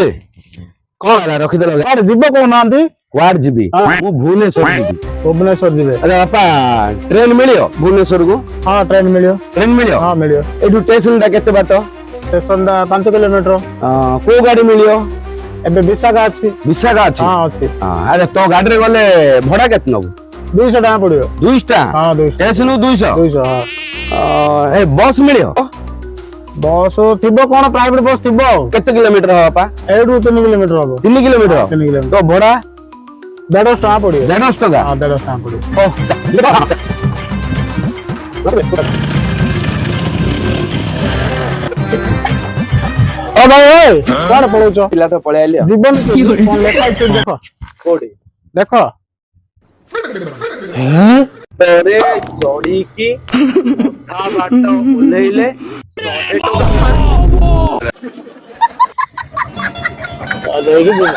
ए कौन है रखी देला କୁଆଡେ ଯିବ କହୁନାହାନ୍ତି? क्वाड जीबी मु भुवनेश्वर जीबी ଭୁବନେଶ୍ୱର ଯିବେ। अरे बापा ट्रेन मिलियो भुवनेश्वर को ହଁ ଟ୍ରେନ୍ ମିଳିବ। ट्रेन मिलियो ହଁ ମିଳିବ। एठू स्टेशन टा केते बाट ଷ୍ଟେସନ ଟା 5 କିଲୋମିଟର। को गाड़ी मिलियो ଏବେ ବିଶାଖା ଅଛି। विशाखा अछि ହଁ ଅଛି। अरे तो गाड़ी रे गले भड़ा केते नबो 200 ଟଙ୍କା ପଡିବ। 200 ହଁ 200 स्टेशन 200 200 ହଁ। ए बस मिलियो ବସ୍ ଥିବ କଣ ପ୍ରାଇଭେଟ ବସ୍ ଥିବ ଆଉ। केते किलोमीटर हो बापा ଏଇଠୁ 3 କିଲୋମିଟର ହବ। 3 किलोमीटर 3 କିଲୋମିଟର। तो भड़ा 150 ଟଙ୍କା ପଡିବ। 150 टका ହଁ 150 ଟଙ୍କା ପଡିବ। ଓ ଭାଇ ଓଏ କୁଆଡେ ପଳଉଛ? पिला तो पळे आलियो ଜୀବନ କଣ ଲେଖା ଅଛି ଦେଖ कोडी ଦେଖ। तोरे चढ़ी की उठा बाट ओलेइले 100 टका ଦେଇକି ଯିବ।